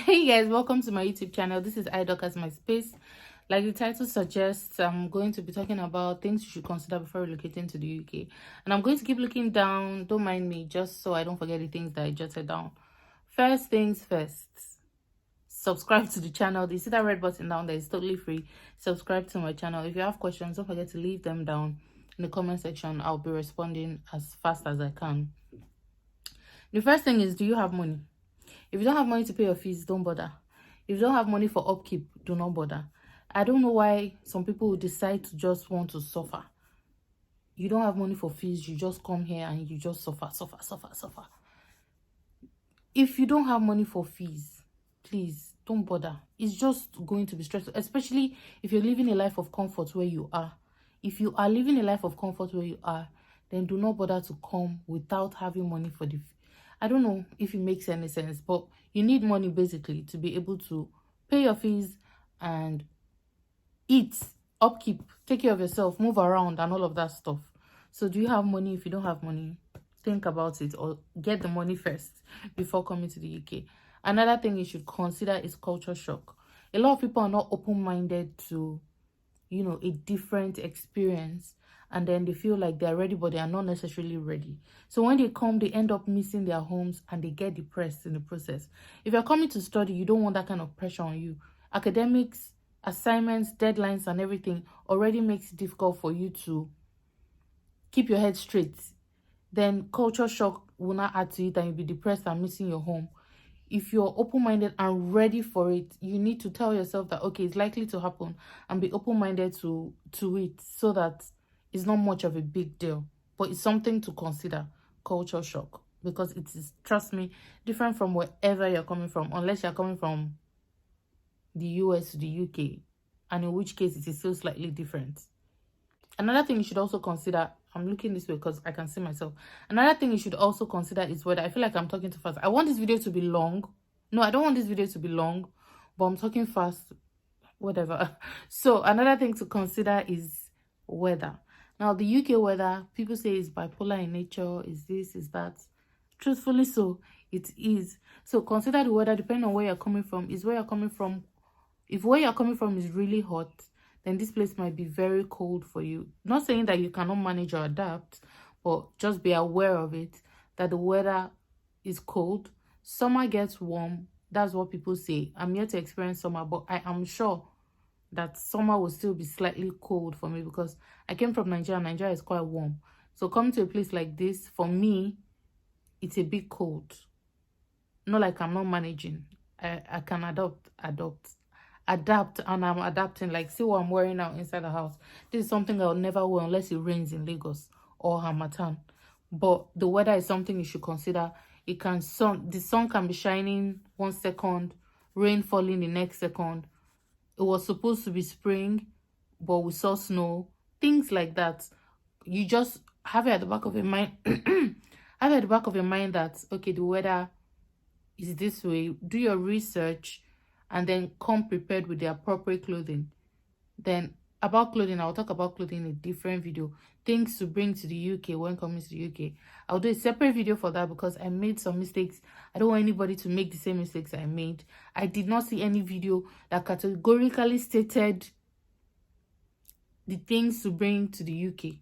Hey guys, welcome to my YouTube channel. This is iDoc as my space. Like the title suggests, I'm going to be talking about things you should consider before relocating to the UK. And I'm going to keep looking down. Don't mind me, just so I don't forget the things that I jotted down. First things first, subscribe to the channel. You see that red button down there? It's totally free. Subscribe to my channel. If you have questions, don't forget to leave them down in the comment section. I'll be responding as fast as I can. The first thing is, do you have money? If you don't have money to pay your fees, don't bother. If you don't have money for upkeep, do not bother. I don't know why some people decide to just want to suffer. You don't have money for fees, you just come here and you just suffer. If you don't have money for fees, please don't bother. It's just going to be stressful, especially if you're living a life of comfort where you are. If you are living a life of comfort where you are, then do not bother to come without having money for the I don't know if it makes any sense, but you need money basically to be able to pay your fees and eat, upkeep, take care of yourself, move around and all of that stuff. So do you have money? If you don't have money, think about it or get the money first before coming to the UK. Another thing you should consider is culture shock. A lot of people are not open-minded to, a different experience, and then they feel like they're ready, but they are not necessarily ready. So when they come, they end up missing their homes and they get depressed in the process. If you're coming to study, you don't want that kind of pressure on you. Academics, assignments, deadlines, and everything already makes it difficult for you to keep your head straight. Then culture shock will not add to it and you'll be depressed and missing your home. If you're open-minded and ready for it, you need to tell yourself that, okay, it's likely to happen, and be open-minded to it, so that it's not much of a big deal, but it's something to consider. Culture shock, because it is, trust me, different from wherever you're coming from, unless you're coming from the US to the UK, and in which case it is still slightly different. Another thing you should also consider, I'm looking this way because I can see myself. Another thing you should also consider is whether, I feel like I'm talking too fast. I want this video to be long. No, I don't want this video to be long, but I'm talking fast, whatever. So another thing to consider is weather. Now, the UK weather, people say is bipolar in nature, is this, is that. Truthfully so, it is. So consider the weather depending on where you're coming from. Is where you're coming from, if where you're coming from is really hot, then this place might be very cold for you. Not saying that you cannot manage or adapt, but just be aware of it, that the weather is cold. Summer gets warm. That's what people say. I'm here to experience summer, but I am sure that summer will still be slightly cold for me because I came from Nigeria. Nigeria is quite warm. So coming to a place like this, for me, it's a bit cold. Not like I'm not managing. I can adapt, and I'm adapting. Like, see what I'm wearing now inside the house. This is something I'll never wear unless it rains in Lagos or Hamatan. But the weather is something you should consider. It can the sun can be shining 1 second, rain falling the next second. It was supposed to be spring, but we saw snow. Things like that. You just have it at the back of your mind. Have it at the back of your mind that, okay, the weather is this way. Do your research and then come prepared with the appropriate clothing. Then about clothing, I'll talk about clothing in a different video. Things to bring to the UK when coming to the UK. I'll do a separate video for that because I made some mistakes. I don't want anybody to make the same mistakes I made. I did not see any video that categorically stated the things to bring to the UK.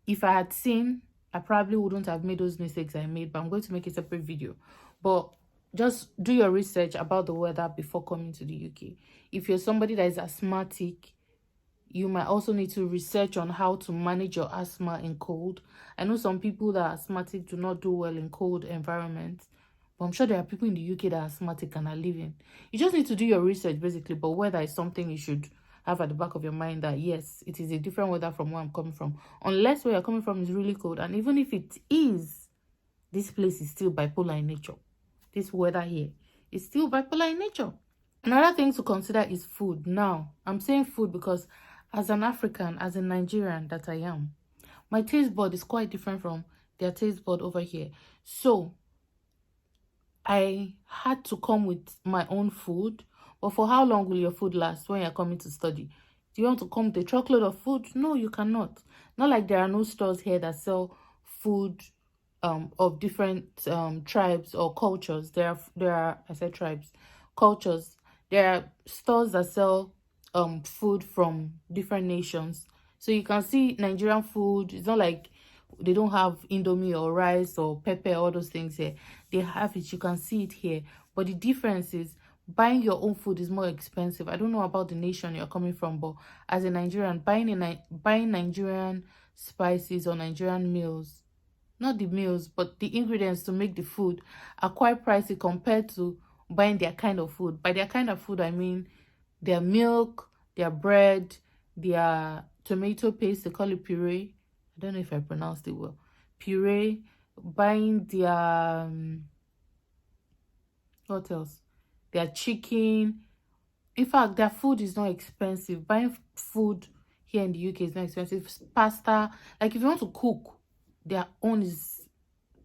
If I had seen, I probably wouldn't have made those mistakes I made, but I'm going to make a separate video. But just do your research about the weather before coming to the UK. If you're somebody that is asthmatic, you might also need to research on how to manage your asthma in cold. I know some people that are asthmatic do not do well in cold environments, but I'm sure there are people in the UK that are asthmatic and are living. You just need to do your research basically, but weather is something you should have at the back of your mind, that yes, it is a different weather from where I'm coming from. Unless where you're coming from is really cold, and even if it is, this place is still bipolar in nature. This weather here is still bipolar in nature. Another thing to consider is food. Now, I'm saying food because as an African, as a Nigerian that I am, my taste bud is quite different from their taste bud over here. So I had to come with my own food. But for how long will your food last when you're coming to study? Do you want to come with a truckload of food? No, you cannot. Not like there are no stores here that sell food of different tribes or cultures. There are, I said tribes, cultures. There are stores that sell food from different nations. So you can see Nigerian food. It's not like they don't have indomie or rice or pepper, all those things here. They have it. You can see it here. But the difference is buying your own food is more expensive. I don't know about the nation you're coming from, but as a Nigerian, buying Nigerian spices or Nigerian meals, not the meals, but the ingredients to make the food, are quite pricey compared to buying their kind of food. By their kind of food, I mean their milk, their bread, their tomato paste. They call it puree. I don't know if I pronounced it well. Puree. Buying their what else? Their chicken. In fact, their food is not expensive. Buying food here in the UK is not expensive. Pasta, like if you want to cook, their own is,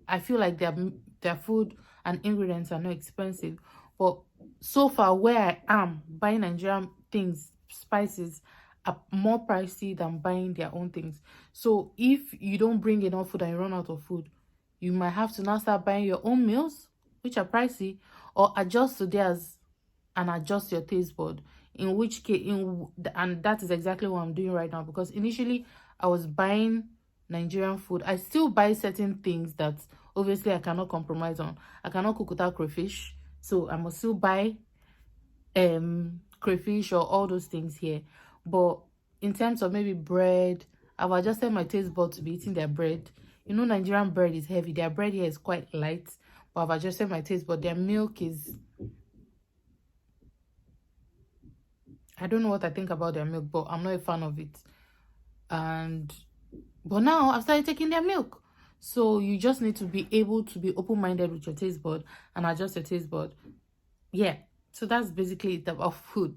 I feel like their food and ingredients are not expensive. But so far where I am, buying Nigerian things, spices, are more pricey than buying their own things. So if you don't bring enough food and you run out of food, you might have to now start buying your own meals, which are pricey, or adjust to theirs and adjust your taste bud. In which case, and that is exactly what I'm doing right now, because initially I was buying Nigerian food. I still buy certain things that obviously I cannot compromise on. I cannot cook without crayfish, so I must still buy crayfish or all those things here. But in terms of maybe bread, I've adjusted my taste bud to be eating their bread. You know, Nigerian bread is heavy. Their bread here is quite light, but I've adjusted my taste bud. Their milk is, I don't know what I think about their milk, but I'm not a fan of it. But now I've started taking their milk. So you just need to be able to be open-minded with your taste bud and adjust your taste bud. Yeah. So that's basically it about food.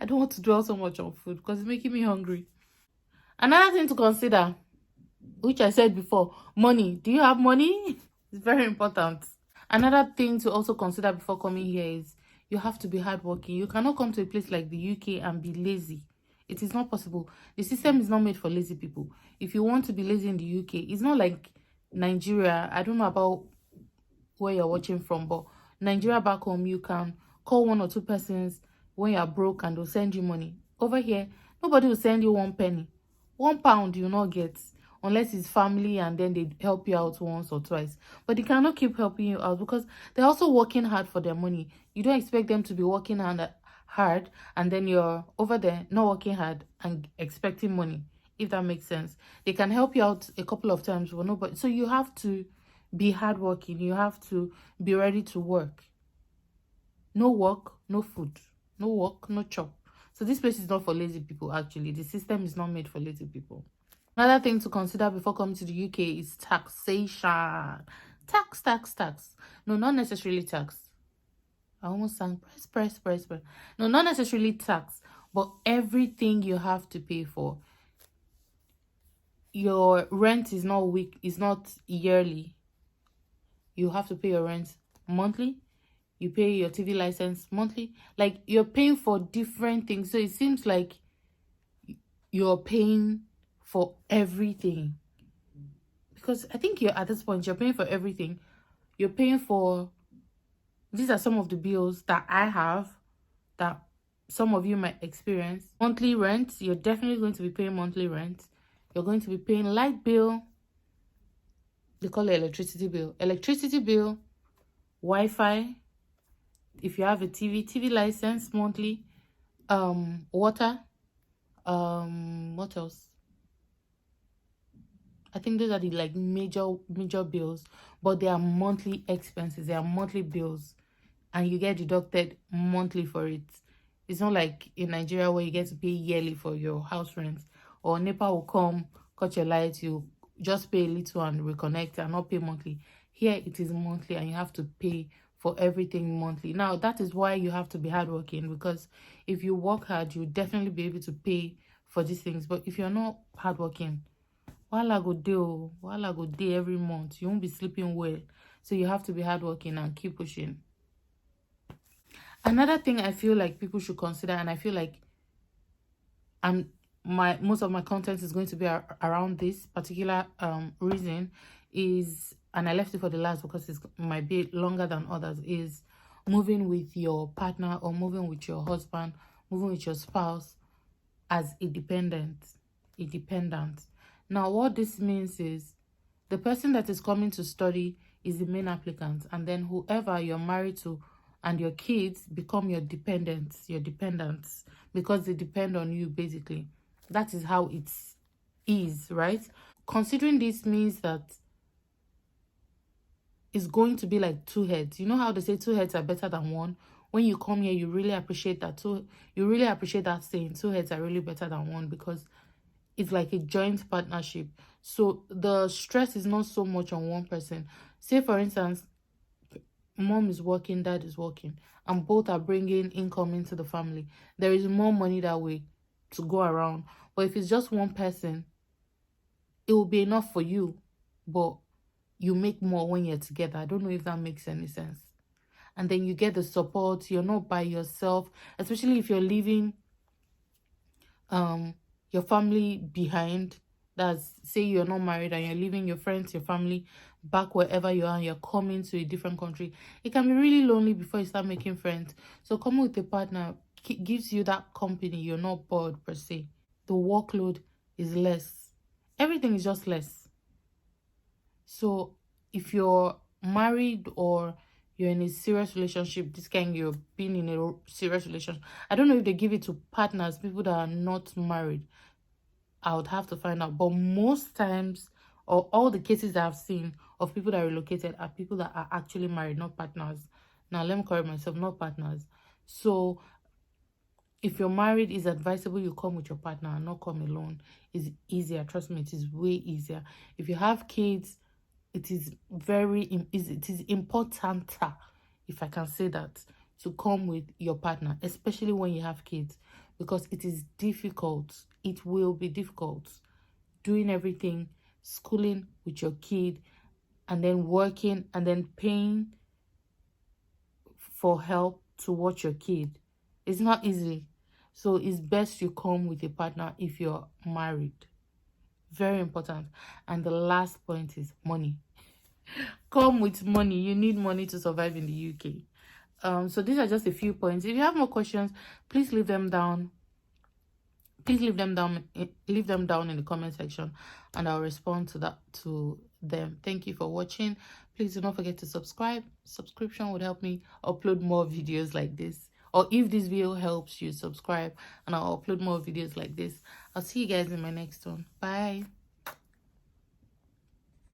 I don't want to dwell so much on food because it's making me hungry. Another thing to consider, which I said before, money. Do you have money? It's very important. Another thing to also consider before coming here is you have to be hardworking. You cannot come to a place like the UK and be lazy. It is not possible. The system is not made for lazy people. If you want to be lazy in the UK, it's not like Nigeria. I don't know about where you're watching from, but Nigeria back home, you can call one or two persons when you're broke and they'll send you money. Over here, nobody will send you 1 penny. £1 you will not get, unless it's family and then they help you out once or twice. But they cannot keep helping you out because they're also working hard for their money. You don't expect them to be working hard and then you're over there not working hard and expecting money, if that makes sense. They can help you out a couple of times, but nobody. So you have to be hardworking. You have to be ready to work. No work, no food. No work, no chop. So this place is not for lazy people, actually. The system is not made for lazy people. Another thing to consider before coming to the UK is taxation. Tax. No, not necessarily tax. I almost sang press. No, not necessarily tax, but everything you have to pay for. Your rent is not yearly. You have to pay your rent monthly. You pay your TV license monthly. Like, you're paying for different things. So it seems like you're paying for everything. Because I think you're at this point, you're paying for everything. You're paying for, these are some of the bills that I have, that some of you might experience. Monthly rent, you're definitely going to be paying monthly rent. You're going to be paying light bill. They call it electricity bill. Electricity bill, Wi-Fi, if you have a TV license monthly, water, what else? I think those are the like major bills, but they are monthly expenses. They are monthly bills, and you get deducted monthly for it. It's not like in Nigeria where you get to pay yearly for your house rent, or NEPA will come, cut your lights, you just pay a little and reconnect and not pay monthly. Here it is monthly and you have to pay for everything monthly. Now that is why you have to be hardworking, because if you work hard, you'll definitely be able to pay for these things. But if you're not hardworking, while go day every month, you won't be sleeping well. So you have to be hardworking and keep pushing. Another thing I feel like people should consider, and I feel like most of my content is going to be around this particular reason, is and I left it for the last because it might be longer than others, is moving with your partner or moving with your husband, moving with your spouse as a dependent. Now, what this means is the person that is coming to study is the main applicant, and then whoever you're married to and your kids become your dependents, because they depend on you, basically. That is how it is, right? Considering this means that it's going to be like two heads. You know how they say two heads are better than one? When you come here, you really appreciate that saying, two heads are really better than one, because it's like a joint partnership. So the stress is not so much on one person. Say, for instance, mom is working, dad is working, and both are bringing income into the family. There is more money that way to go around. But if it's just one person, it will be enough for you, but you make more when you're together. I don't know if that makes any sense. And then you get the support. You're not by yourself, especially if you're leaving your family behind. That's, say you're not married and you're leaving your friends, your family back wherever you are, and you're coming to a different country. It can be really lonely before you start making friends. So coming with a partner gives you that company. You're not bored per se. The workload is less. Everything is just less. So if you're married or you're in a serious relationship, this kind, you're being in a serious relationship. I don't know if they give it to partners, people that are not married. I would have to find out. But most times, or all the cases I've seen of people that relocated are people that are actually married, not partners. Now, let me correct myself, not partners. So if you're married, it's advisable you come with your partner and not come alone. It's easier. Trust me, it is way easier. If you have kids, it is important, if I can say that, to come with your partner, especially when you have kids, because it is difficult. It will be difficult doing everything, schooling with your kid, and then working, and then paying for help to watch your kid. It's not easy. So it's best you come with a partner if you're married. Very important. And the last point is money. Come with money. You need money to survive in the UK. So these are just a few points. If you have more questions, please leave them down. Leave them down in the comment section, and I'll respond to them. Thank you for watching. Please do not forget to subscribe. Subscription would help me upload more videos like this. Or if this video helps you, subscribe and I'll upload more videos like this. I'll see you guys in my next one. Bye.